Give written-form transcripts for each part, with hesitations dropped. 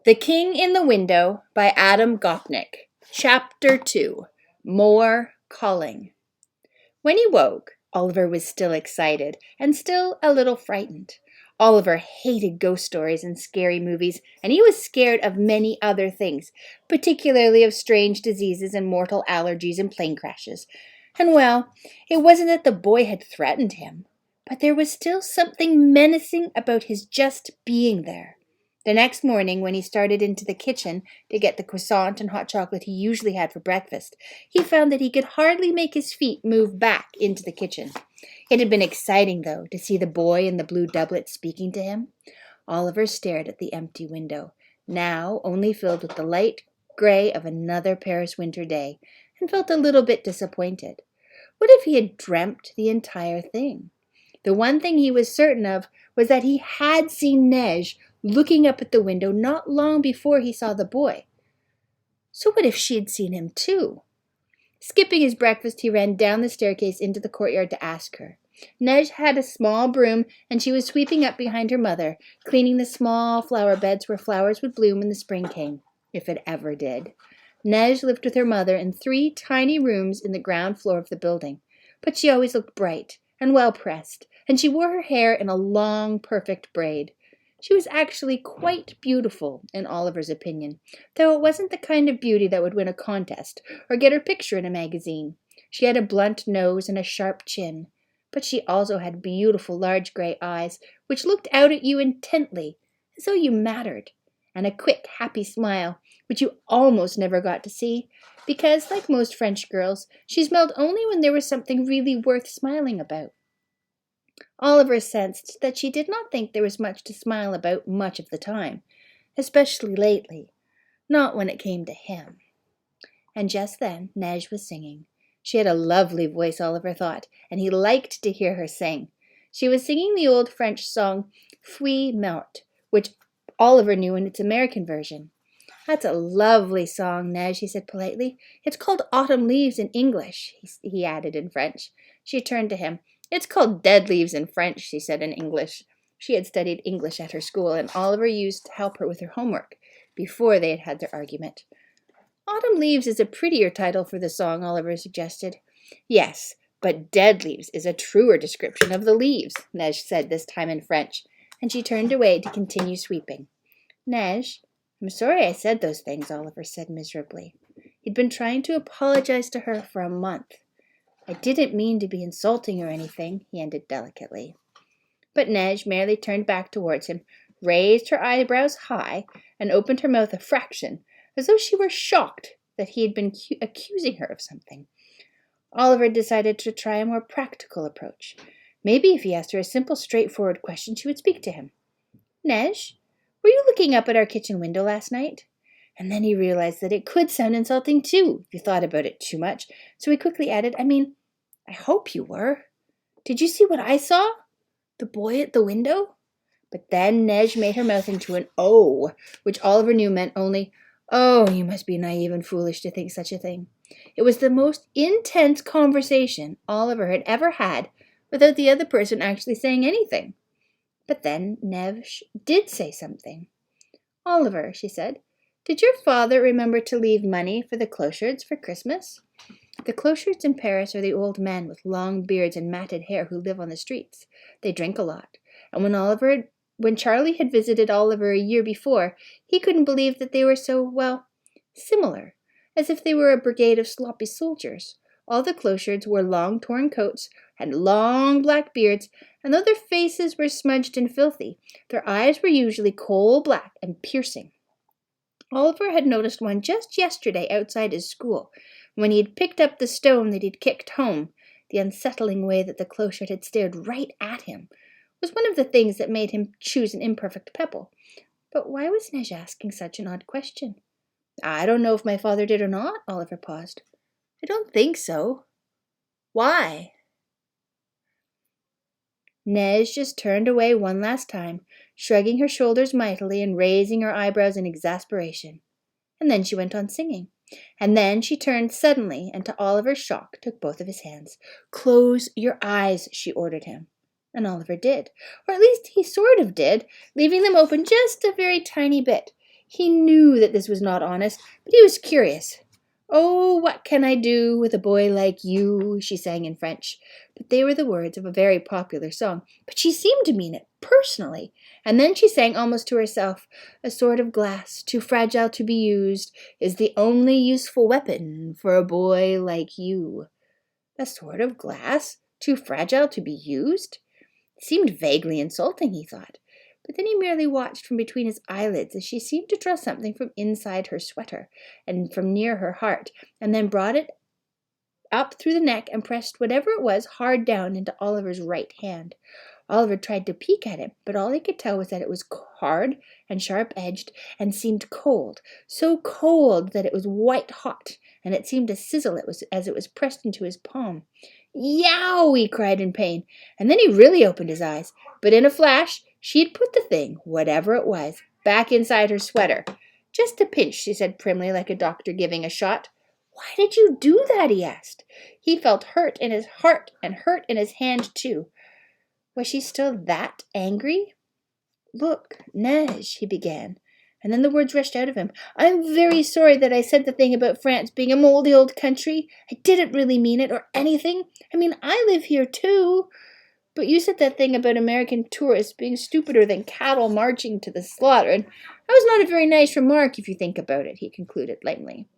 The King in the Window by Adam Gopnik. Chapter 2. More Calling. When he woke, Oliver was still excited and still a little frightened. Oliver hated ghost stories and scary movies, and he was scared of many other things, particularly of strange diseases and mortal allergies and plane crashes. And well, it wasn't that the boy had threatened him, but there was still something menacing about his just being there. The next morning, when he started into the kitchen to get the croissant and hot chocolate he usually had for breakfast, he found that he could hardly make his feet move back into the kitchen. It had been exciting, though, to see the boy in the blue doublet speaking to him. Oliver stared at the empty window, now only filled with the light gray of another Paris winter day, and felt a little bit disappointed. What if he had dreamt the entire thing? The one thing he was certain of was that he had seen Neige looking up at the window not long before he saw the boy. So what if she had seen him too? Skipping his breakfast, he ran down the staircase into the courtyard to ask her. Neige had a small broom, and she was sweeping up behind her mother, cleaning the small flower beds where flowers would bloom when the spring came, if it ever did. Neige lived with her mother in 3 tiny rooms in the ground floor of the building, but she always looked bright and well-pressed, and she wore her hair in a long, perfect braid. She was actually quite beautiful, in Oliver's opinion, though it wasn't the kind of beauty that would win a contest or get her picture in a magazine. She had a blunt nose and a sharp chin, but she also had beautiful large gray eyes, which looked out at you intently, as though you mattered, and a quick, happy smile, which you almost never got to see, because, like most French girls, she smiled only when there was something really worth smiling about. Oliver sensed that she did not think there was much to smile about much of the time, especially lately, not when it came to him. And just then Neige was singing. She had a lovely voice, Oliver thought, and he liked to hear her sing. She was singing the old French song Feuille Morte, which Oliver knew in its American version. "That's a lovely song, Neige," he said politely. "It's called Autumn Leaves in English," he added in French. She turned to him. "It's called Dead Leaves in French," she said in English. She had studied English at her school, and Oliver used to help her with her homework before they had had their argument. "Autumn Leaves is a prettier title for the song," Oliver suggested. "Yes, but Dead Leaves is a truer description of the leaves," Neige said this time in French, and she turned away to continue sweeping. "Neige, I'm sorry I said those things," Oliver said miserably. He'd been trying to apologize to her for a month. "I didn't mean to be insulting or anything," he ended delicately. But Neige merely turned back towards him, raised her eyebrows high, and opened her mouth a fraction, as though she were shocked that he had been accusing her of something. Oliver decided to try a more practical approach. Maybe if he asked her a simple, straightforward question, she would speak to him. "Neige, were you looking up at our kitchen window last night?" And then he realized that it could sound insulting too, if you thought about it too much, so he quickly added, I hope you were. Did you see what I saw? The boy at the window?" But then Neige made her mouth into an O, which Oliver knew meant only, "Oh, you must be naive and foolish to think such a thing." It was the most intense conversation Oliver had ever had without the other person actually saying anything. But then Neige did say something. "Oliver," she said, "did your father remember to leave money for the clochards for Christmas?" The clochards in Paris are the old men with long beards and matted hair who live on the streets. They drink a lot, and when Charlie had visited Oliver a year before, he couldn't believe that they were so, similar, as if they were a brigade of sloppy soldiers. All the clochards wore long torn coats, had long black beards, and though their faces were smudged and filthy, their eyes were usually coal black and piercing. Oliver had noticed one just yesterday outside his school, when he had picked up the stone that he'd kicked home. The unsettling way that the clochard had stared right at him was one of the things that made him choose an imperfect pebble. But why was Neige asking such an odd question? "I don't know if my father did or not," Oliver paused. "I don't think so." "Why?" Neige just turned away one last time, shrugging her shoulders mightily and raising her eyebrows in exasperation. And then she went on singing. And then she turned suddenly, and to Oliver's shock, took both of his hands. "Close your eyes," she ordered him. And Oliver did, or at least he sort of did, leaving them open just a very tiny bit. He knew that this was not honest, but he was curious. "Oh, what can I do with a boy like you?" she sang in French. But they were the words of a very popular song, but she seemed to mean it personally. And then she sang almost to herself, "A sword of glass, too fragile to be used, is the only useful weapon for a boy like you." A sword of glass, too fragile to be used? It seemed vaguely insulting, he thought. But then he merely watched from between his eyelids as she seemed to draw something from inside her sweater and from near her heart, and then brought it up through the neck and pressed whatever it was hard down into Oliver's right hand. Oliver tried to peek at it, but all he could tell was that it was hard and sharp-edged and seemed cold, so cold that it was white-hot, and it seemed to sizzle as it was pressed into his palm. "Yow!" he cried in pain, and then he really opened his eyes. But in a flash, she had put the thing, whatever it was, back inside her sweater. "Just a pinch," she said primly, like a doctor giving a shot. "Why did you do that?" he asked. He felt hurt in his heart and hurt in his hand, too. Was she still that angry? "Look, Neige," he began, and then the words rushed out of him. "I'm very sorry that I said the thing about France being a moldy old country. I didn't really mean it or anything. I mean, I live here too. But you said that thing about American tourists being stupider than cattle marching to the slaughter, and that was not a very nice remark if you think about it," he concluded lamely.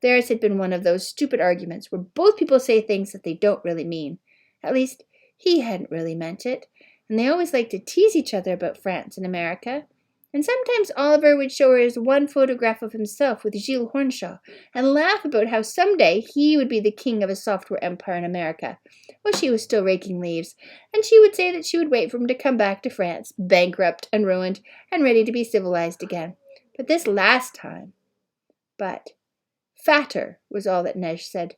Theirs had been one of those stupid arguments where both people say things that they don't really mean. At least, he hadn't really meant it, and they always liked to tease each other about France and America. And sometimes Oliver would show her his one photograph of himself with Gilles Hornshaw and laugh about how someday he would be the king of a software empire in America, while she was still raking leaves, and she would say that she would wait for him to come back to France, bankrupt and ruined and ready to be civilized again. But this last time. But fatter was all that Neige said.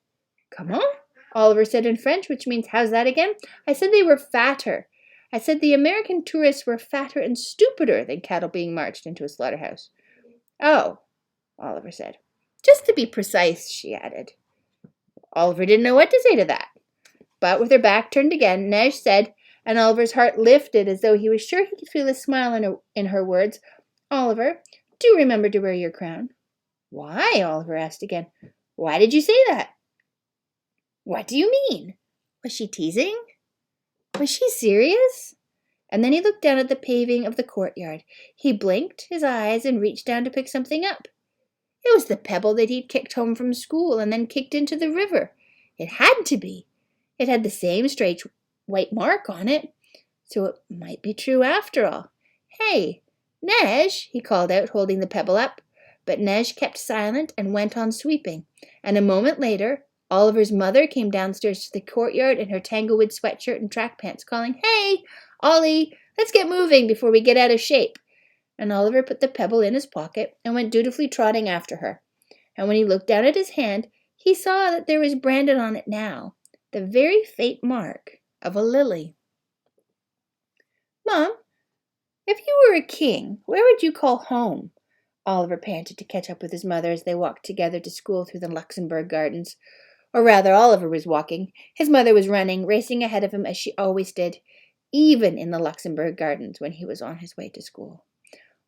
"Comment?" Oliver said in French, which means, "How's that again?" "I said they were fatter. I said the American tourists were fatter and stupider than cattle being marched into a slaughterhouse." "Oh," Oliver said. "Just to be precise," she added. Oliver didn't know what to say to that. But with her back turned again, Neige said, and Oliver's heart lifted as though he was sure he could feel a smile in her words, "Oliver, do remember to wear your crown." "Why?" Oliver asked again. "Why did you say that?" "What do you mean?" Was she teasing? Was she serious? And then he looked down at the paving of the courtyard. He blinked his eyes and reached down to pick something up. It was the pebble that he'd kicked home from school and then kicked into the river. It had to be. It had the same straight white mark on it. So it might be true after all. "Hey, Neige," he called out, holding the pebble up. But Neige kept silent and went on sweeping. And a moment later, Oliver's mother came downstairs to the courtyard in her Tanglewood sweatshirt and track pants, calling, "Hey, Ollie, let's get moving before we get out of shape." And Oliver put the pebble in his pocket and went dutifully trotting after her. And when he looked down at his hand, he saw that there was branded on it now the very faint mark of a lily. "Mom, if you were a king, where would you call home?" Oliver panted to catch up with his mother as they walked together to school through the Luxembourg Gardens. Or rather, Oliver was walking. His mother was running, racing ahead of him as she always did, even in the Luxembourg Gardens when he was on his way to school.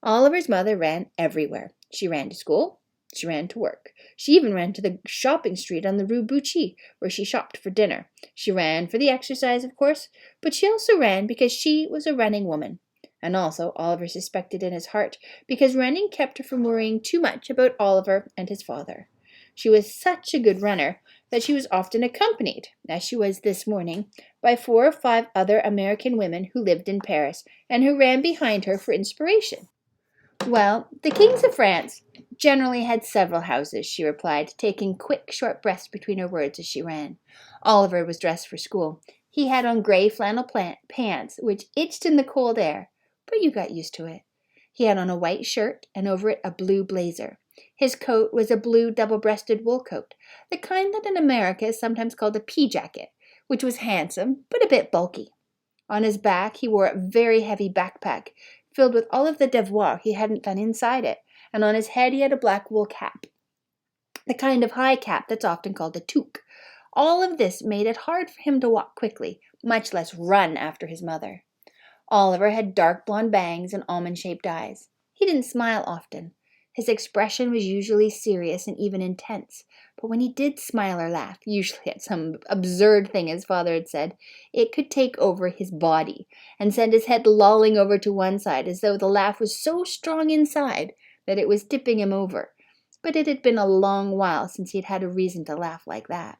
Oliver's mother ran everywhere. She ran to school. She ran to work. She even ran to the shopping street on the Rue Buchy, where she shopped for dinner. She ran for the exercise, of course, but she also ran because she was a running woman. And also, Oliver suspected in his heart, because running kept her from worrying too much about Oliver and his father. She was such a good runner that she was often accompanied, as she was this morning, by 4 or 5 other American women who lived in Paris and who ran behind her for inspiration. "Well, the kings of France generally had several houses," she replied, taking quick, short breaths between her words as she ran. Oliver was dressed for school. He had on gray flannel pants, which itched in the cold air, but you got used to it. He had on a white shirt and over it a blue blazer. His coat was a blue double-breasted wool coat, the kind that in America is sometimes called a pea jacket, which was handsome but a bit bulky. On his back he wore a very heavy backpack, filled with all of the devoirs he hadn't done inside it, and on his head he had a black wool cap, the kind of high cap that's often called a toque. All of this made it hard for him to walk quickly, much less run after his mother. Oliver had dark blonde bangs and almond-shaped eyes. He didn't smile often. His expression was usually serious and even intense, but when he did smile or laugh, usually at some absurd thing his father had said, it could take over his body and send his head lolling over to one side as though the laugh was so strong inside that it was tipping him over. But it had been a long while since he had had a reason to laugh like that.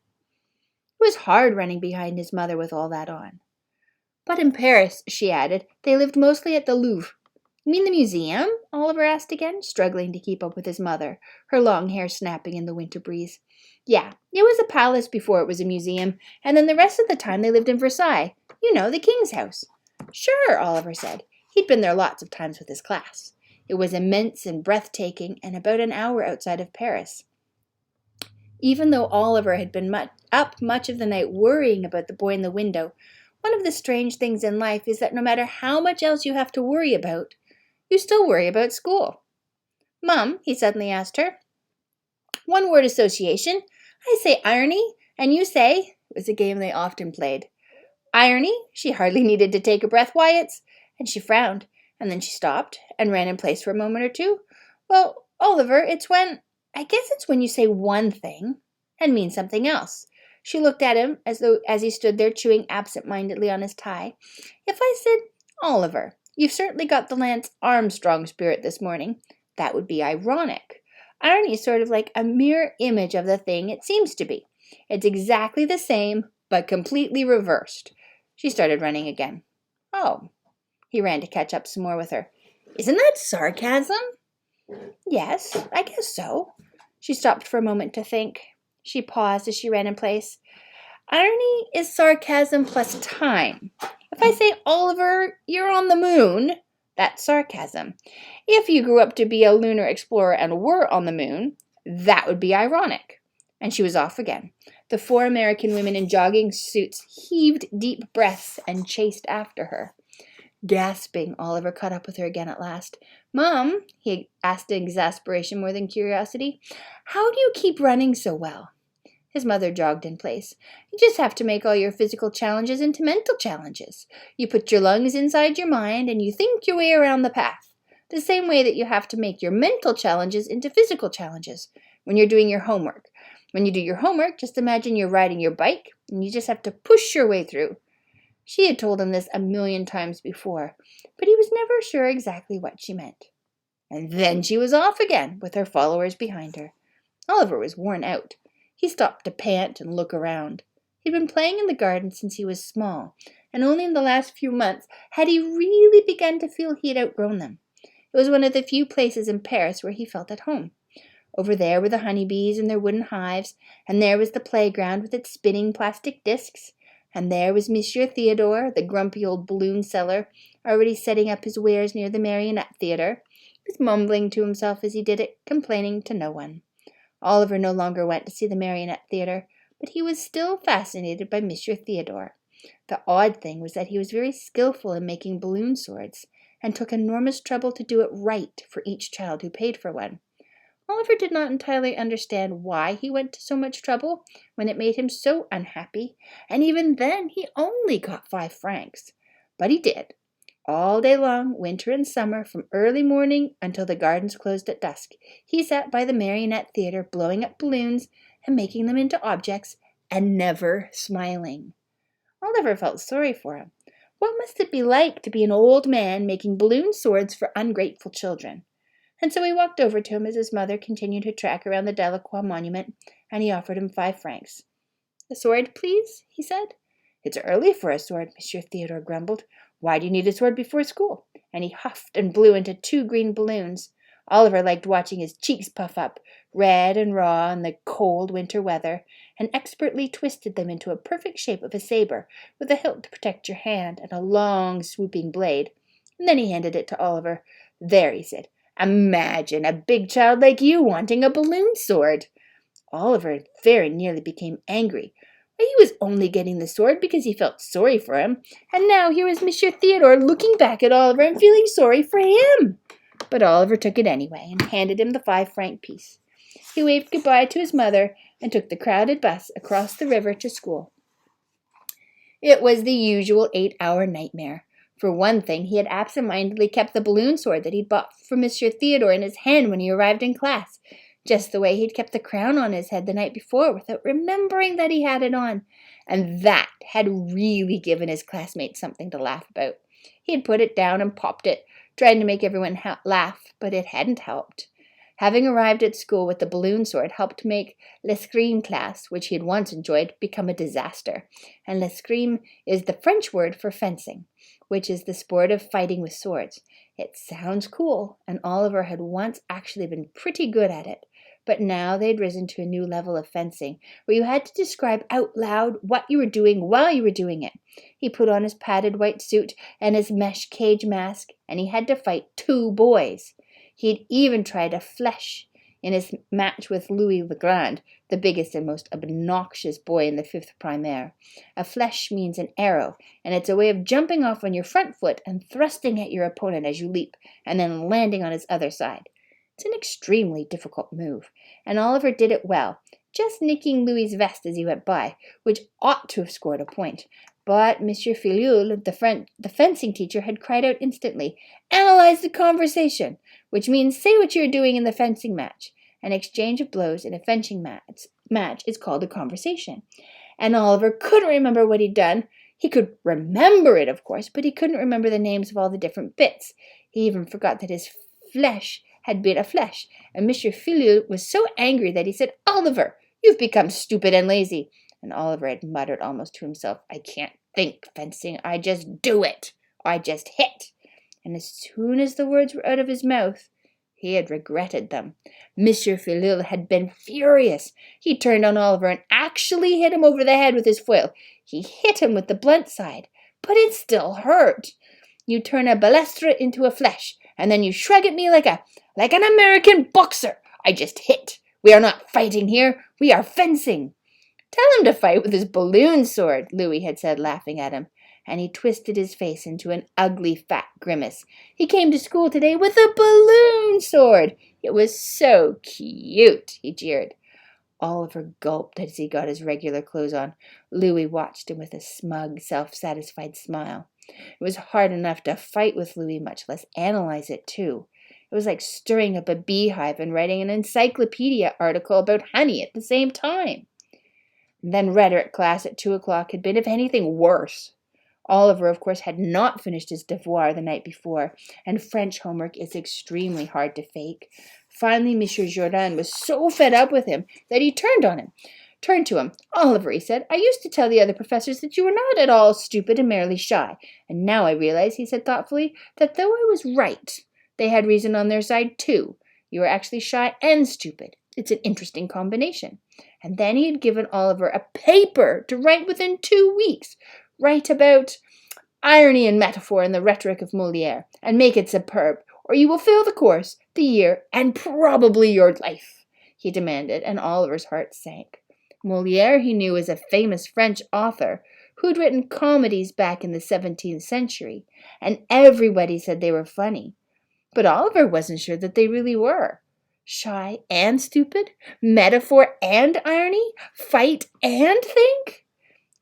It was hard running behind his mother with all that on. But in Paris, she added, they lived mostly at the Louvre. You mean the museum? Oliver asked again, struggling to keep up with his mother, her long hair snapping in the winter breeze. Yeah, it was a palace before it was a museum, and then the rest of the time they lived in Versailles. You know, the king's house. Sure, Oliver said. He'd been there lots of times with his class. It was immense and breathtaking, and about an hour outside of Paris. Even though Oliver had been up much of the night worrying about the boy in the window, one of the strange things in life is that no matter how much else you have to worry about, you still worry about school. Mum, he suddenly asked her, one word association. I say irony, and you say, it was a game they often played. Irony? She hardly needed to take a breath. Why, it's, and she frowned, and then she stopped and ran in place for a moment or two. Well, Oliver, I guess it's when you say one thing and mean something else. She looked at him as he stood there chewing absent-mindedly on his tie. If I said, Oliver, you've certainly got the Lance Armstrong spirit this morning, that would be ironic. Irony is sort of like a mirror image of the thing it seems to be. It's exactly the same, but completely reversed. She started running again. Oh, he ran to catch up some more with her. Isn't that sarcasm? Yes, I guess so. She stopped for a moment to think. She paused as she ran in place. Irony is sarcasm plus time. If I say, Oliver, you're on the moon, that's sarcasm. If you grew up to be a lunar explorer and were on the moon, that would be ironic. And she was off again. The 4 American women in jogging suits heaved deep breaths and chased after her. Gasping, Oliver caught up with her again at last. Mom, he asked in exasperation more than curiosity, how do you keep running so well? His mother jogged in place. You just have to make all your physical challenges into mental challenges. You put your lungs inside your mind and you think your way around the path. The same way that you have to make your mental challenges into physical challenges when you're doing your homework. When you do your homework, just imagine you're riding your bike and you just have to push your way through. She had told him this a million times before, but he was never sure exactly what she meant. And then she was off again, with her followers behind her. Oliver was worn out. He stopped to pant and look around. He'd been playing in the garden since he was small, and only in the last few months had he really begun to feel he had outgrown them. It was one of the few places in Paris where he felt at home. Over there were the honeybees in their wooden hives, and there was the playground with its spinning plastic discs, and there was Monsieur Theodore, the grumpy old balloon seller, already setting up his wares near the Marionette Theatre. He was mumbling to himself as he did it, complaining to no one. Oliver no longer went to see the Marionette Theatre, but he was still fascinated by Monsieur Theodore. The odd thing was that he was very skillful in making balloon swords, and took enormous trouble to do it right for each child who paid for one. Oliver did not entirely understand why he went to so much trouble when it made him so unhappy, and even then he only got 5 francs. But he did. All day long, winter and summer, from early morning until the gardens closed at dusk, he sat by the Marionette Theatre blowing up balloons and making them into objects, and never smiling. Oliver felt sorry for him. What must it be like to be an old man making balloon swords for ungrateful children? And so he walked over to him as his mother continued her track around the Delacroix monument, and he offered him 5 francs. A sword, please, he said. It's early for a sword, Monsieur Theodore grumbled. Why do you need a sword before school? And he huffed and blew into 2 green balloons. Oliver liked watching his cheeks puff up, red and raw in the cold winter weather, and expertly twisted them into a perfect shape of a saber, with a hilt to protect your hand and a long swooping blade. And then he handed it to Oliver. There, he said. Imagine a big child like you wanting a balloon sword. Oliver very nearly became angry. He was only getting the sword because he felt sorry for him, and now here was Monsieur Theodore looking back at Oliver and feeling sorry for him. But Oliver took it anyway and handed him the 5-franc piece. He waved goodbye to his mother and took the crowded bus across the river to school. It was the usual 8-hour nightmare. For one thing, he had absent-mindedly kept the balloon sword that he'd bought for Monsieur Theodore in his hand when he arrived in class, just the way he'd kept the crown on his head the night before without remembering that he had it on. And that had really given his classmates something to laugh about. He had put it down and popped it, trying to make everyone laugh, but it hadn't helped. Having arrived at school with the balloon sword helped make l'escrime class, which he had once enjoyed, become a disaster. And l'escrime is the French word for fencing, which is the sport of fighting with swords. It sounds cool, and Oliver had once actually been pretty good at it. But now they'd risen to a new level of fencing, where you had to describe out loud what you were doing while you were doing it. He put on his padded white suit and his mesh cage mask, and he had to fight 2 boys. He'd even tried a flèche in his match with Louis le Grand, the biggest and most obnoxious boy in the 5th primaire. A flèche means an arrow, and it's a way of jumping off on your front foot and thrusting at your opponent as you leap, and then landing on his other side. It's an extremely difficult move, and Oliver did it well, just nicking Louis's vest as he went by, which ought to have scored a point. But Monsieur Filleul, the fencing teacher, had cried out instantly, "Analyze the conversation," which means say what you're doing in the fencing match. An exchange of blows in a fencing match is called a conversation. And Oliver couldn't remember what he'd done. He could remember it, of course, but he couldn't remember the names of all the different bits. He even forgot that his flèche had been a flèche, and Monsieur Filleul was so angry that he said, "Oliver, you've become stupid and lazy." And Oliver had muttered almost to himself, "I can't think fencing, I just do it. I just hit." And as soon as the words were out of his mouth, he had regretted them. Monsieur Filleul had been furious. He turned on Oliver and actually hit him over the head with his foil. He hit him with the blunt side, but it still hurt. "You turn a balestre into a flèche, and then you shrug at me like an American boxer. I just hit. We are not fighting here. We are fencing." "Tell him to fight with his balloon sword," Louis had said, laughing at him, and he twisted his face into an ugly fat grimace. "He came to school today with a balloon sword. It was so cute," he jeered. Oliver gulped as he got his regular clothes on. Louis watched him with a smug, self-satisfied smile. It was hard enough to fight with Louis, much less analyze it, too. It was like stirring up a beehive and writing an encyclopedia article about honey at the same time. And then rhetoric class at 2 o'clock had been, if anything, worse. Oliver, of course, had not finished his devoir the night before, and French homework is extremely hard to fake. Finally, Monsieur Jourdain was so fed up with him that he turned to him. "Oliver," he said, "I used to tell the other professors that you were not at all stupid and merely shy. And now I realize," he said thoughtfully, "that though I was right, they had reason on their side too. You are actually shy and stupid. It's an interesting combination." And then he had given Oliver a paper to write within 2 weeks. Write about irony and metaphor in the rhetoric of Molière, and make it superb, or you will fail the course, the year, and probably your life, he demanded, and Oliver's heart sank. Molière, he knew, was a famous French author who'd written comedies back in the 17th century, and everybody said they were funny. But Oliver wasn't sure that they really were. Shy and stupid? Metaphor and irony? Fight and think?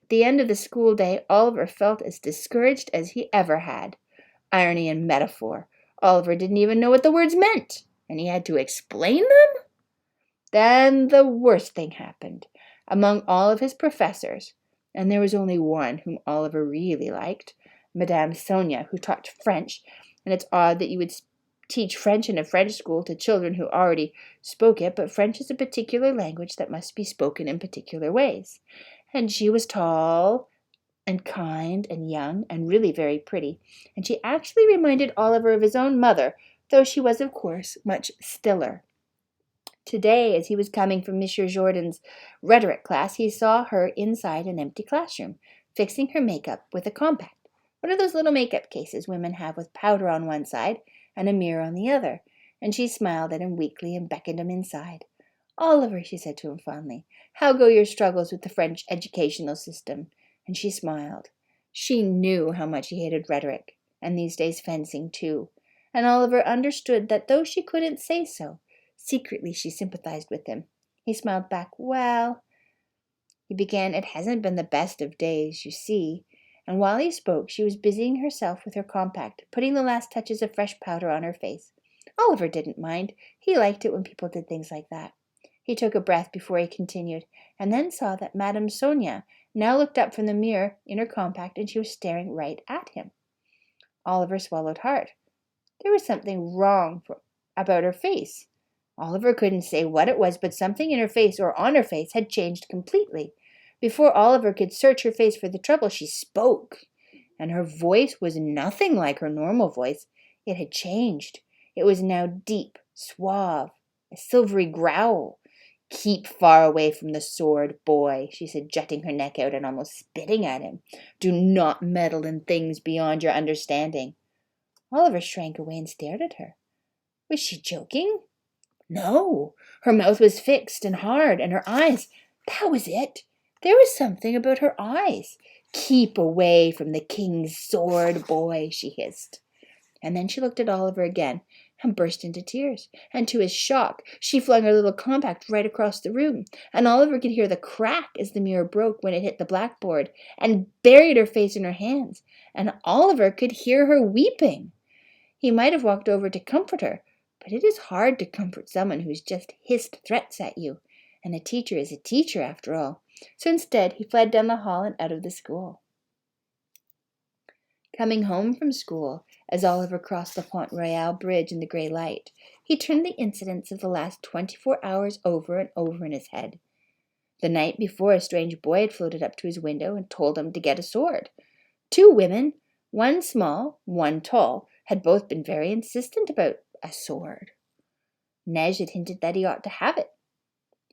At the end of the school day, Oliver felt as discouraged as he ever had. Irony and metaphor. Oliver didn't even know what the words meant, and he had to explain them? Then the worst thing happened. Among all of his professors, and there was only one whom Oliver really liked, Madame Sonia, who taught French, and it's odd that you would teach French in a French school to children who already spoke it, but French is a particular language that must be spoken in particular ways. And she was tall and kind and young and really very pretty, and she actually reminded Oliver of his own mother, though she was, of course, much stiller. Today, as he was coming from Monsieur Jourdain's rhetoric class, he saw her inside an empty classroom, fixing her makeup with a compact. What are those little makeup cases women have with powder on one side and a mirror on the other? And she smiled at him weakly and beckoned him inside. "Oliver," she said to him fondly, "how go your struggles with the French educational system?" And she smiled. She knew how much he hated rhetoric, and these days fencing too. And Oliver understood that though she couldn't say so, secretly she sympathized with him. He smiled back. "Well," he began, "it hasn't been the best of days, you see." and while he spoke she was busying herself with her compact, putting the last touches of fresh powder on her face. Oliver didn't mind. He liked it when people did things like that. He took a breath before he continued, and then saw that Madame Sonia now looked up from the mirror in her compact, and she was staring right at him. Oliver swallowed hard. There was something wrong about her face. Oliver couldn't say what it was, but something in her face or on her face had changed completely. Before Oliver could search her face for the trouble, she spoke, and her voice was nothing like her normal voice. It had changed. It was now deep, suave, a silvery growl. "Keep far away from the sword, boy," she said, jutting her neck out and almost spitting at him. "Do not meddle in things beyond your understanding." Oliver shrank away and stared at her. Was she joking? No. Her mouth was fixed and hard, and her eyes, that was it. There was something about her eyes. "Keep away from the king's sword, boy," she hissed. And then she looked at Oliver again and burst into tears. And to his shock, she flung her little compact right across the room, and Oliver could hear the crack as the mirror broke when it hit the blackboard, and buried her face in her hands, and Oliver could hear her weeping. He might have walked over to comfort her, but it is hard to comfort someone who's just hissed threats at you, and a teacher is a teacher after all. So instead, he fled down the hall and out of the school. Coming home from school, as Oliver crossed the Pont Royal bridge in the grey light, he turned the incidents of the last 24 hours over and over in his head. The night before, a strange boy had floated up to his window and told him to get a sword. Two women, one small, one tall, had both been very insistent about a sword. Neige had hinted that he ought to have it.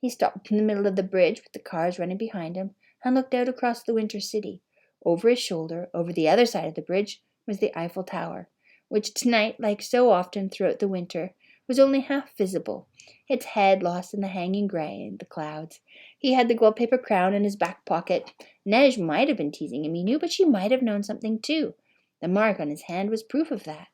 He stopped in the middle of the bridge with the cars running behind him and looked out across the winter city. Over his shoulder, over the other side of the bridge, was the Eiffel Tower, which tonight, like so often throughout the winter, was only half visible, its head lost in the hanging grey and the clouds. He had the gold-paper crown in his back pocket. Neige might have been teasing him, he knew, but she might have known something too. The mark on his hand was proof of that.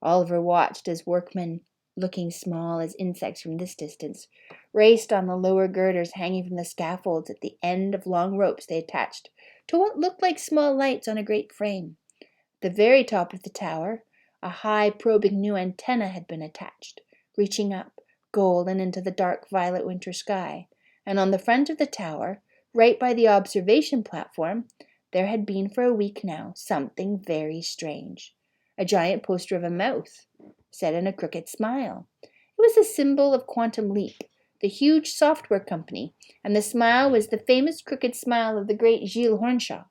Oliver watched as workmen, looking small as insects from this distance, raced on the lower girders hanging from the scaffolds at the end of long ropes they attached to what looked like small lights on a great frame. At the very top of the tower, a high probing new antenna had been attached, reaching up, golden, into the dark violet winter sky, and on the front of the tower, right by the observation platform, there had been for a week now something very strange. A giant poster of a mouth, set in a crooked smile. It was the symbol of Quantum Leap, the huge software company, and the smile was the famous crooked smile of the great Gilles Hornshaw.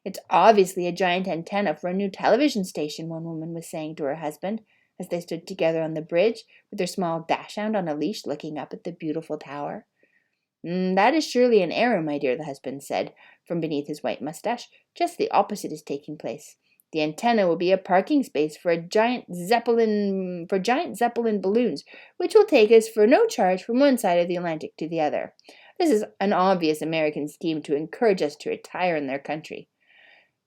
"It's obviously a giant antenna for a new television station," one woman was saying to her husband, as they stood together on the bridge, with their small dachshund on a leash looking up at the beautiful tower. That is surely an error, my dear," the husband said, from beneath his white mustache. "Just the opposite is taking place. The antenna will be a parking space for giant zeppelin balloons, which will take us for no charge from one side of the Atlantic to the other. This is an obvious American scheme to encourage us to retire in their country."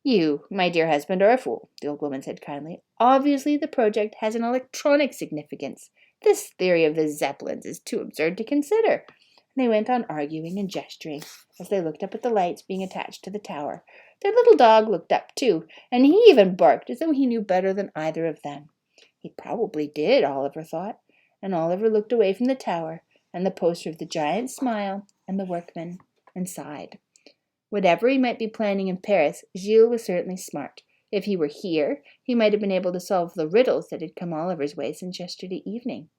"You, my dear husband, are a fool," the old woman said kindly. "Obviously the project has an electronic significance. This theory of the Zeppelins is too absurd to consider." And they went on arguing and gesturing as they looked up at the lights being attached to the tower. Their little dog looked up too, and he even barked as though he knew better than either of them. He probably did, Oliver thought, and Oliver looked away from the tower and the poster of the giant smile and the workmen and sighed. Whatever he might be planning in Paris, Gilles was certainly smart. If he were here, he might have been able to solve the riddles that had come Oliver's way since yesterday evening.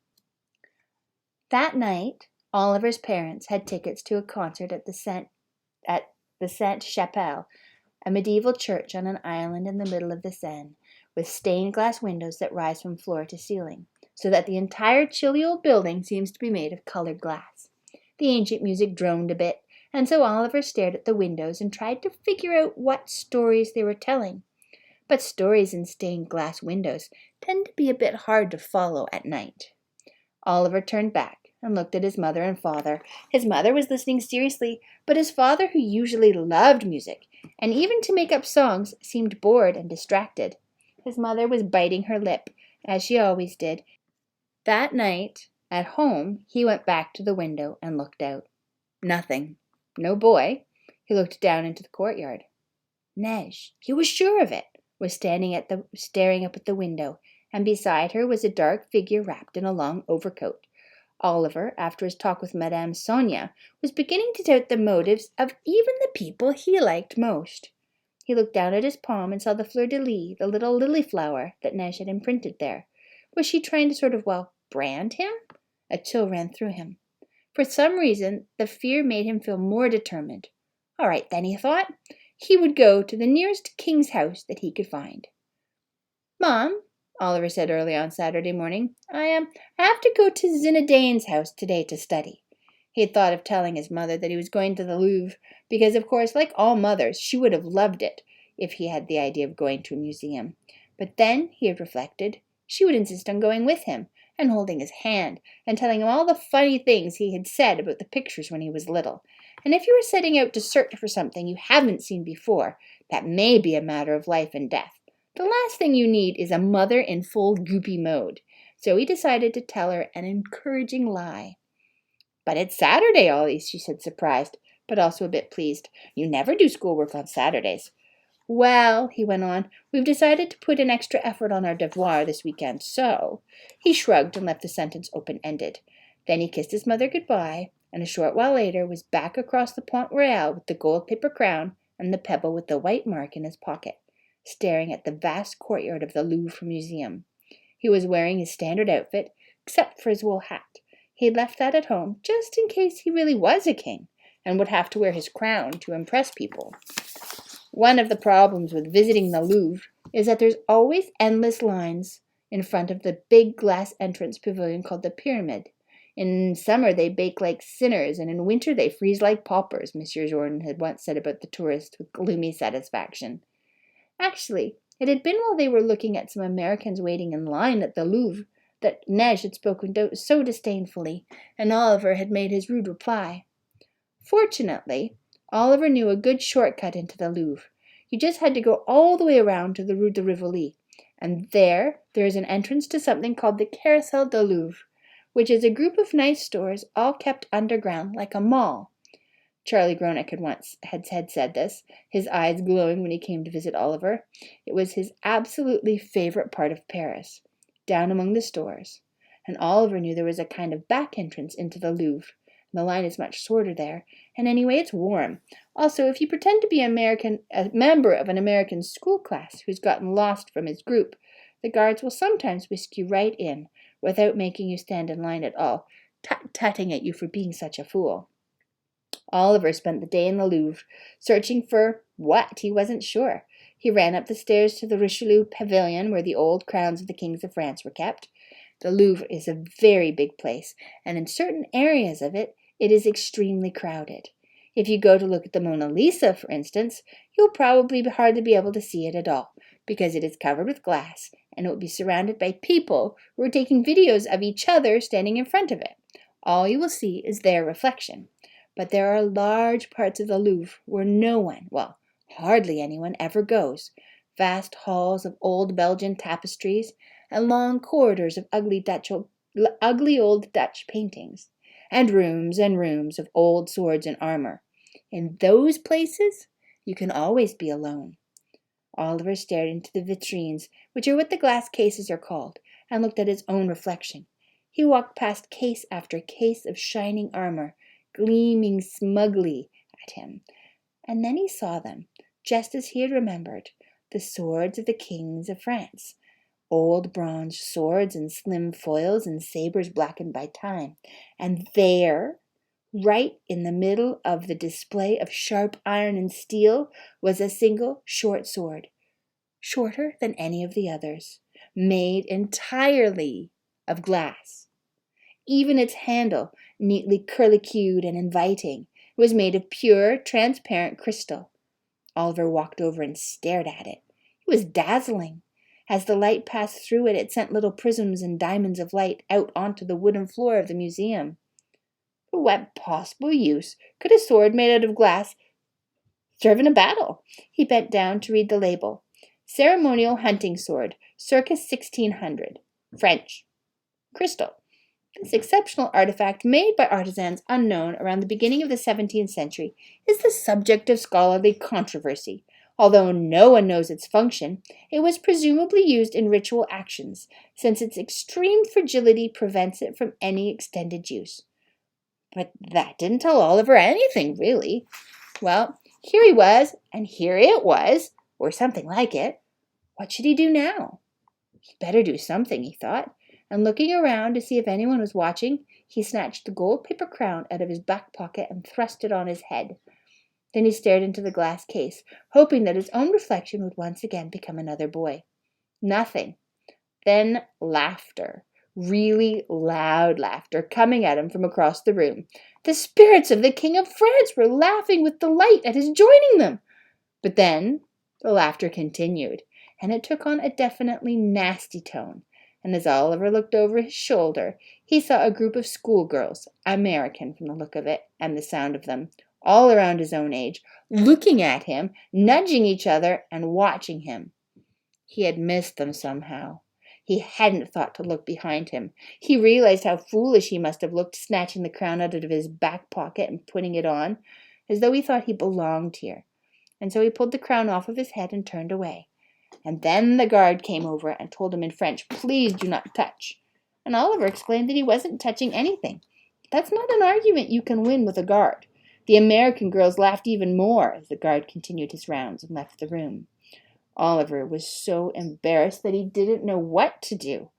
That night, Oliver's parents had tickets to a concert at the Sainte-Chapelle, a medieval church on an island in the middle of the Seine, with stained glass windows that rise from floor to ceiling, so that the entire chilly old building seems to be made of colored glass. The ancient music droned a bit, and so Oliver stared at the windows and tried to figure out what stories they were telling. But stories in stained glass windows tend to be a bit hard to follow at night. Oliver turned back and looked at his mother and father. His mother was listening seriously, but his father, who usually loved music, and even to make up songs, seemed bored and distracted. His mother was biting her lip, as she always did. That night, at home, he went back to the window and looked out. Nothing. No boy. He looked down into the courtyard. Neige, he was sure of it, was staring up at the window, and beside her was a dark figure wrapped in a long overcoat. Oliver, after his talk with Madame Sonia, was beginning to doubt the motives of even the people he liked most. He looked down at his palm and saw the fleur-de-lis, the little lily flower that Neige had imprinted there. Was she trying to brand him? A chill ran through him. For some reason, the fear made him feel more determined. All right, then, he thought. He would go to the nearest king's house that he could find. Mom, Oliver said early on Saturday morning, I have to go to Zinaïde's house today to study. He had thought of telling his mother that he was going to the Louvre, because, of course, like all mothers, she would have loved it if he had the idea of going to a museum. But then, he had reflected, she would insist on going with him, and holding his hand, and telling him all the funny things he had said about the pictures when he was little. And if you are setting out to search for something you haven't seen before, that may be a matter of life and death. The last thing you need is a mother in full goopy mode. So he decided to tell her an encouraging lie. But it's Saturday, Ollie, she said, surprised, but also a bit pleased. You never do schoolwork on Saturdays. Well, he went on, we've decided to put an extra effort on our devoir this weekend, so... He shrugged and left the sentence open-ended. Then he kissed his mother goodbye, and a short while later was back across the Pont Royal with the gold paper crown and the pebble with the white mark in his pocket, staring at the vast courtyard of the Louvre Museum. He was wearing his standard outfit, except for his wool hat. He had left that at home just in case he really was a king and would have to wear his crown to impress people. One of the problems with visiting the Louvre is that there's always endless lines in front of the big glass entrance pavilion called the Pyramid. In summer they bake like sinners, and in winter they freeze like paupers, Monsieur Jordan had once said about the tourists with gloomy satisfaction. Actually, it had been while they were looking at some Americans waiting in line at the Louvre that Neige had spoken so disdainfully, and Oliver had made his rude reply. Fortunately, Oliver knew a good shortcut into the Louvre. You just had to go all the way around to the Rue de Rivoli, and there is an entrance to something called the Carousel du Louvre, which is a group of nice stores all kept underground like a mall. Charlie Gopnik had said this, his eyes glowing when he came to visit Oliver. It was his absolutely favorite part of Paris, down among the stores. And Oliver knew there was a kind of back entrance into the Louvre. The line is much shorter there, and anyway, it's warm. Also, if you pretend to be a member of an American school class who's gotten lost from his group, the guards will sometimes whisk you right in, without making you stand in line at all, tut-tutting at you for being such a fool. Oliver spent the day in the Louvre, searching for what, he wasn't sure. He ran up the stairs to the Richelieu Pavilion, where the old crowns of the kings of France were kept. The Louvre is a very big place, and in certain areas of it, it is extremely crowded. If you go to look at the Mona Lisa, for instance, you'll probably hardly be able to see it at all, because it is covered with glass, and it will be surrounded by people who are taking videos of each other standing in front of it. All you will see is their reflection. But there are large parts of the Louvre where no one, well, hardly anyone, ever goes. Vast halls of old Belgian tapestries and long corridors of ugly old Dutch paintings, and rooms of old swords and armor. In those places, you can always be alone. Oliver stared into the vitrines, which are what the glass cases are called, and looked at his own reflection. He walked past case after case of shining armor, gleaming smugly at him, and then he saw them, just as he had remembered, the swords of the kings of France, old bronze swords and slim foils and sabers blackened by time, and there, right in the middle of the display of sharp iron and steel, was a single short sword, shorter than any of the others, made entirely of glass. Even its handle, neatly curlicued and inviting, was made of pure, transparent crystal. Oliver walked over and stared at it. It was dazzling. As the light passed through it, it sent little prisms and diamonds of light out onto the wooden floor of the museum. For what possible use could a sword made out of glass serve in a battle? He bent down to read the label. Ceremonial hunting sword, circa 1600. French. Crystal. This exceptional artifact, made by artisans unknown around the beginning of the 17th century, is the subject of scholarly controversy. Although no one knows its function, it was presumably used in ritual actions, since its extreme fragility prevents it from any extended use. But that didn't tell Oliver anything, really. Well, here he was, and here it was, or something like it. What should he do now? He'd better do something, he thought, and looking around to see if anyone was watching, he snatched the gold paper crown out of his back pocket and thrust it on his head. Then he stared into the glass case, hoping that his own reflection would once again become another boy. Nothing. Then laughter. Really loud laughter coming at him from across the room. The spirits of the King of France were laughing with delight at his joining them. But then the laughter continued, and it took on a definitely nasty tone, and as Oliver looked over his shoulder, he saw a group of schoolgirls, American from the look of it and the sound of them, all around his own age, looking at him, nudging each other, and watching him. He had missed them somehow. He hadn't thought to look behind him. He realized how foolish he must have looked, snatching the crown out of his back pocket and putting it on, as though he thought he belonged here. And so he pulled the crown off of his head and turned away. And then the guard came over and told him in French, "Please do not touch." And Oliver explained that he wasn't touching anything. That's not an argument you can win with a guard. The American girls laughed even more as the guard continued his rounds and left the room. Oliver was so embarrassed that he didn't know what to do.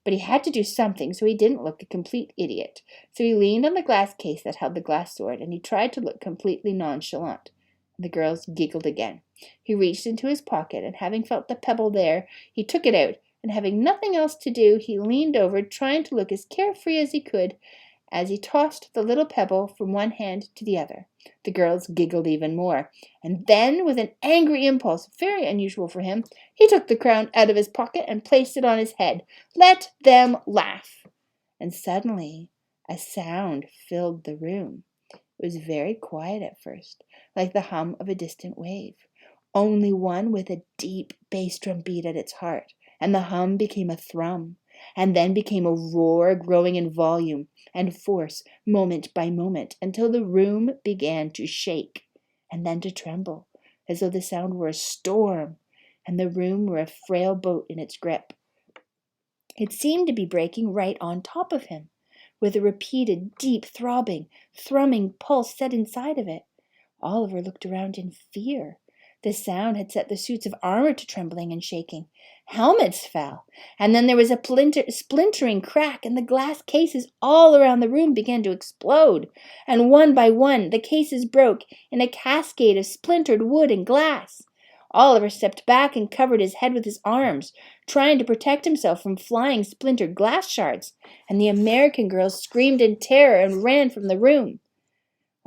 But he had to do something so he didn't look a complete idiot. So he leaned on the glass case that held the glass sword, and he tried to look completely nonchalant. The girls giggled again. He reached into his pocket, and having felt the pebble there, he took it out, and having nothing else to do, he leaned over, trying to look as carefree as he could, as he tossed the little pebble from one hand to the other. The girls giggled even more, and then, with an angry impulse, very unusual for him, he took the crown out of his pocket and placed it on his head. Let them laugh! And suddenly a sound filled the room. It was very quiet at first, like the hum of a distant wave. Only one with a deep bass drum beat at its heart, and the hum became a thrum, and then became a roar growing in volume and force moment by moment until the room began to shake and then to tremble, as though the sound were a storm and the room were a frail boat in its grip. It seemed to be breaking right on top of him, with a repeated, deep throbbing, thrumming pulse set inside of it. Oliver looked around in fear. The sound had set the suits of armor to trembling and shaking. Helmets fell, and then there was a splintering crack, and the glass cases all around the room began to explode. And one by one, the cases broke in a cascade of splintered wood and glass. Oliver stepped back and covered his head with his arms, trying to protect himself from flying splintered glass shards, and the American girls screamed in terror and ran from the room.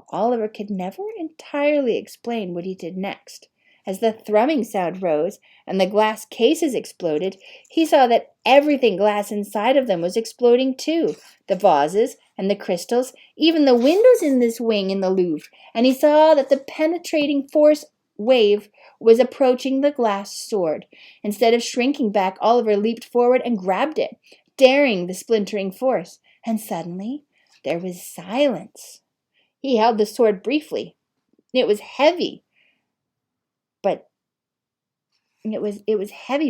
Oliver could never entirely explain what he did next. As the thrumming sound rose and the glass cases exploded, he saw that everything glass inside of them was exploding too, the vases and the crystals, even the windows in this wing in the Louvre, and he saw that the penetrating force wave was approaching the glass sword. Instead of shrinking back, Oliver leaped forward and grabbed it, daring the splintering force, and suddenly there was silence. He held the sword briefly. It was heavy,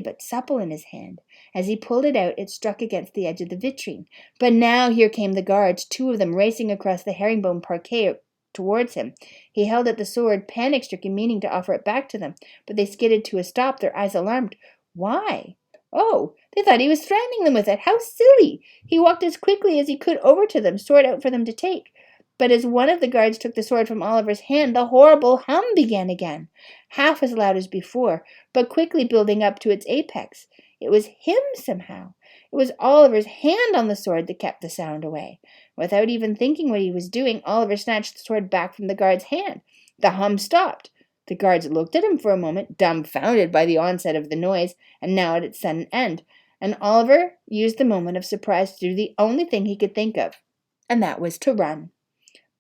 but supple in his hand. As he pulled it out, it struck against the edge of the vitrine. But now here came the guards, 2 of them racing across the herringbone parquet towards him. He held out the sword, panic-stricken, meaning to offer it back to them, but they skidded to a stop, their eyes alarmed. Why? Oh, they thought he was threatening them with it. How silly! He walked as quickly as he could over to them, sword out for them to take. But as one of the guards took the sword from Oliver's hand, the horrible hum began again, half as loud as before, but quickly building up to its apex. It was him somehow. It was Oliver's hand on the sword that kept the sound away. Without even thinking what he was doing, Oliver snatched the sword back from the guard's hand. The hum stopped. The guards looked at him for a moment, dumbfounded by the onset of the noise, and now at its sudden end. And Oliver used the moment of surprise to do the only thing he could think of, and that was to run.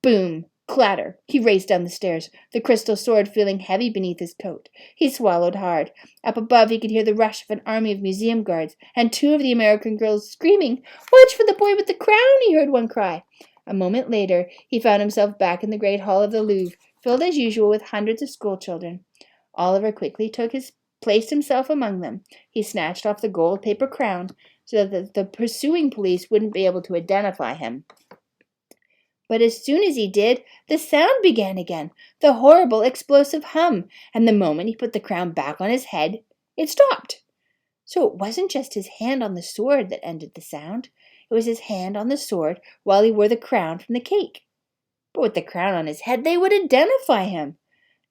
Boom! Clatter! He raced down the stairs, the crystal sword feeling heavy beneath his coat. He swallowed hard. Up above he could hear the rush of an army of museum guards, and 2 of the American girls screaming. "Watch for the boy with the crown!" he heard one cry. A moment later he found himself back in the great hall of the Louvre, filled as usual with hundreds of schoolchildren. Oliver quickly placed himself among them. He snatched off the gold paper crown so that the pursuing police wouldn't be able to identify him. But as soon as he did, the sound began again, the horrible explosive hum, and the moment he put the crown back on his head, it stopped. So it wasn't just his hand on the sword that ended the sound. It was his hand on the sword while he wore the crown from the cake. But with the crown on his head, they would identify him.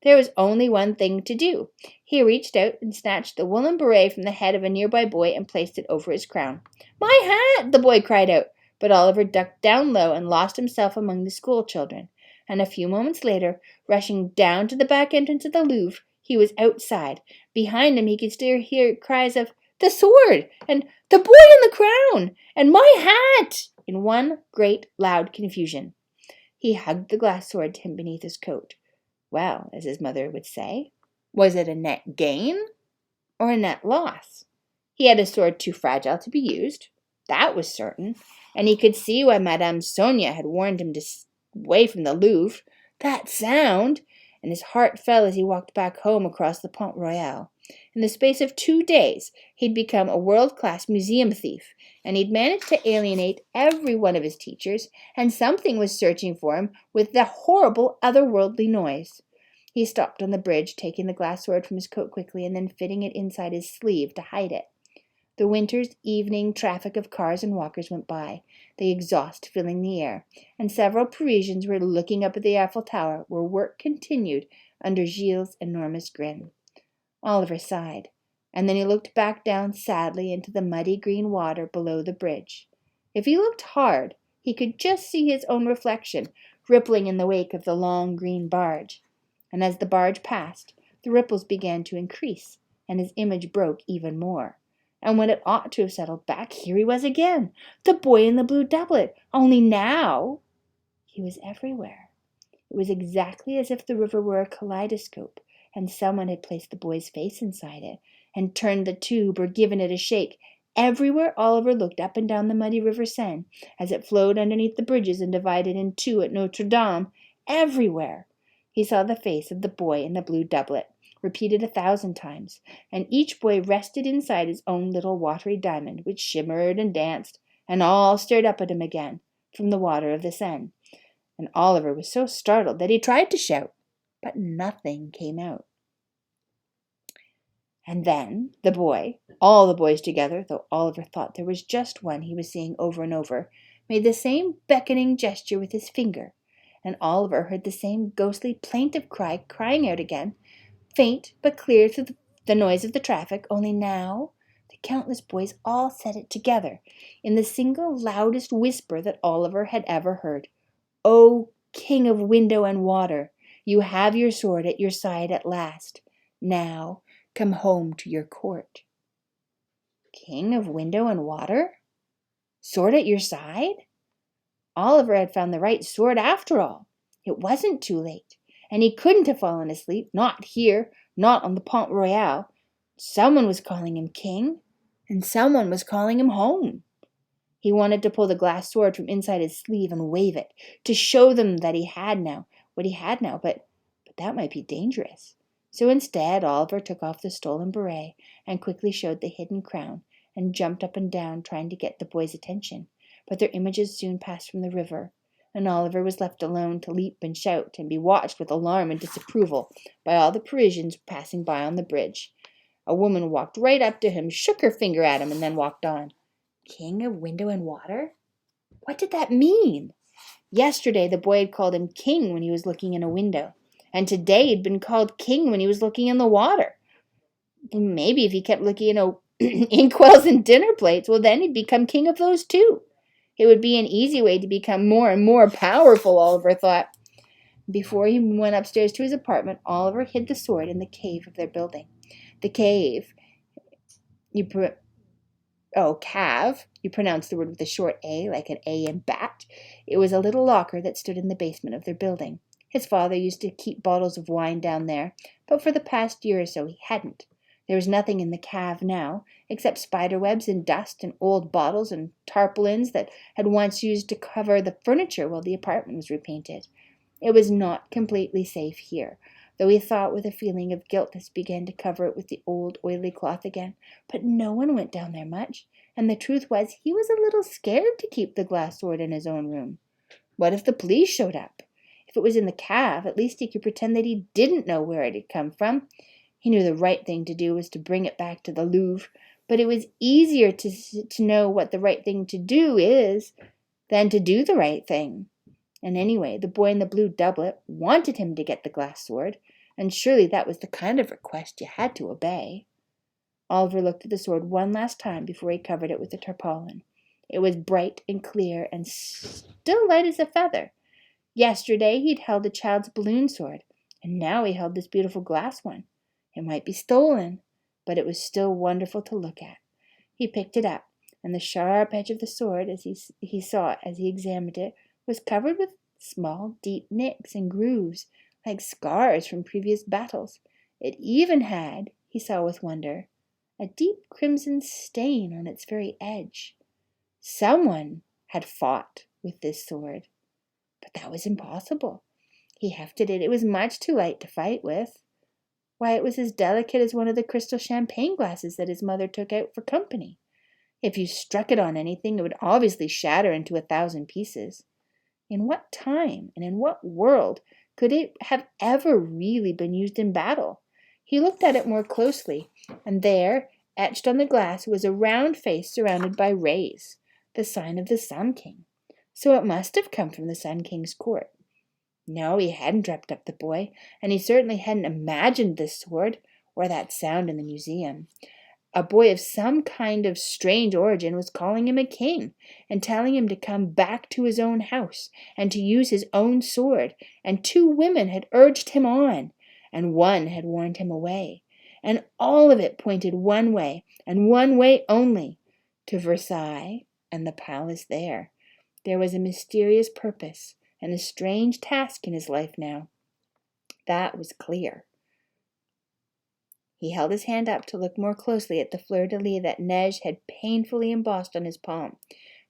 There was only one thing to do. He reached out and snatched the woolen beret from the head of a nearby boy and placed it over his crown. "My hat!" the boy cried out, but Oliver ducked down low and lost himself among the school children. And a few moments later, rushing down to the back entrance of the Louvre, he was outside. Behind him he could still hear cries of, "The sword!" and "The boy in the crown!" and "My hat!" in one great loud confusion. He hugged the glass sword to him beneath his coat. Well, as his mother would say, was it a net gain or a net loss? He had a sword too fragile to be used, that was certain, and he could see why Madame Sonia had warned him to away from the Louvre. That sound! And his heart fell as he walked back home across the Pont Royal. In the space of 2 days, he'd become a world-class museum thief, and he'd managed to alienate every one of his teachers, and something was searching for him with the horrible otherworldly noise. He stopped on the bridge, taking the glass sword from his coat quickly and then fitting it inside his sleeve to hide it. The winter's evening traffic of cars and walkers went by, the exhaust filling the air, and several Parisians were looking up at the Eiffel Tower, where work continued under Gilles' enormous grin. Oliver sighed, and then he looked back down sadly into the muddy green water below the bridge. If he looked hard, he could just see his own reflection rippling in the wake of the long green barge. And as the barge passed, the ripples began to increase, and his image broke even more. And when it ought to have settled back, here he was again, the boy in the blue doublet, only now he was everywhere. It was exactly as if the river were a kaleidoscope, and someone had placed the boy's face inside it, and turned the tube or given it a shake. Everywhere Oliver looked up and down the muddy river Seine, as it flowed underneath the bridges and divided in two at Notre Dame, everywhere he saw the face of the boy in the blue doublet, repeated 1,000 times, and each boy rested inside his own little watery diamond, which shimmered and danced, and all stared up at him again from the water of the Seine. And Oliver was so startled that he tried to shout, but nothing came out. And then the boy, all the boys together, though Oliver thought there was just one he was seeing over and over, made the same beckoning gesture with his finger, and Oliver heard the same ghostly plaintive cry crying out again, faint but clear through the noise of the traffic, only now the countless boys all said it together, in the single loudest whisper that Oliver had ever heard. "O King of window and water, you have your sword at your side at last. Now come home to your court." King of window and water? Sword at your side? Oliver had found the right sword after all. It wasn't too late, and he couldn't have fallen asleep, not here, not on the Pont Royal. Someone was calling him king, and someone was calling him home. He wanted to pull the glass sword from inside his sleeve and wave it, to show them that he had now what he had now, but that might be dangerous. So instead, Oliver took off the stolen beret and quickly showed the hidden crown and jumped up and down, trying to get the boys' attention. But their images soon passed from the river, and Oliver was left alone to leap and shout and be watched with alarm and disapproval by all the Parisians passing by on the bridge. A woman walked right up to him, shook her finger at him, and then walked on. King of window and water? What did that mean? Yesterday the boy had called him king when he was looking in a window, and today he'd been called king when he was looking in the water. Maybe if he kept looking in inkwells and dinner plates, well, then he'd become king of those too. It would be an easy way to become more and more powerful, Oliver thought. Before he went upstairs to his apartment, Oliver hid the sword in the cave of their building. The cave, cave, you pronounce the word with a short A, like an A in bat. It was a little locker that stood in the basement of their building. His father used to keep bottles of wine down there, but for the past year or so he hadn't. There was nothing in the cave now, except spiderwebs and dust and old bottles and tarpaulins that had once used to cover the furniture while the apartment was repainted. It was not completely safe here, though he thought with a feeling of guilt as he began to cover it with the old oily cloth again. But no one went down there much, and the truth was he was a little scared to keep the glass sword in his own room. What if the police showed up? If it was in the cave, at least he could pretend that he didn't know where it had come from. He knew the right thing to do was to bring it back to the Louvre, but it was easier to know what the right thing to do is than to do the right thing. And anyway, the boy in the blue doublet wanted him to get the glass sword, and surely that was the kind of request you had to obey. Oliver looked at the sword one last time before he covered it with the tarpaulin. It was bright and clear and still light as a feather. Yesterday he'd held a child's balloon sword, and now he held this beautiful glass one. It might be stolen, but it was still wonderful to look at. He picked it up, and the sharp edge of the sword, as he saw it as he examined it, was covered with small, deep nicks and grooves, like scars from previous battles. It even had, he saw with wonder, a deep crimson stain on its very edge. Someone had fought with this sword. But that was impossible. He hefted it. It was much too light to fight with. Why, it was as delicate as one of the crystal champagne glasses that his mother took out for company. If you struck it on anything, it would obviously shatter into 1,000 pieces. In what time and in what world could it have ever really been used in battle? He looked at it more closely, and there, etched on the glass, was a round face surrounded by rays, the sign of the Sun King. So it must have come from the Sun King's court. No, he hadn't dreamt up the boy, and he certainly hadn't imagined this sword or that sound in the museum. A boy of some kind of strange origin was calling him a king and telling him to come back to his own house and to use his own sword, and 2 women had urged him on, and one had warned him away, and all of it pointed one way, and one way only, to Versailles and the palace there. There was a mysterious purpose and a strange task in his life now. That was clear. He held his hand up to look more closely at the fleur-de-lis that Neige had painfully embossed on his palm,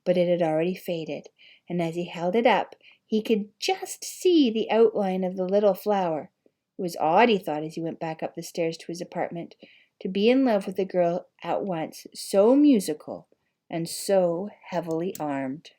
but it had already faded, and as he held it up, he could just see the outline of the little flower. It was odd, he thought, as he went back up the stairs to his apartment, to be in love with a girl at once so musical and so heavily armed.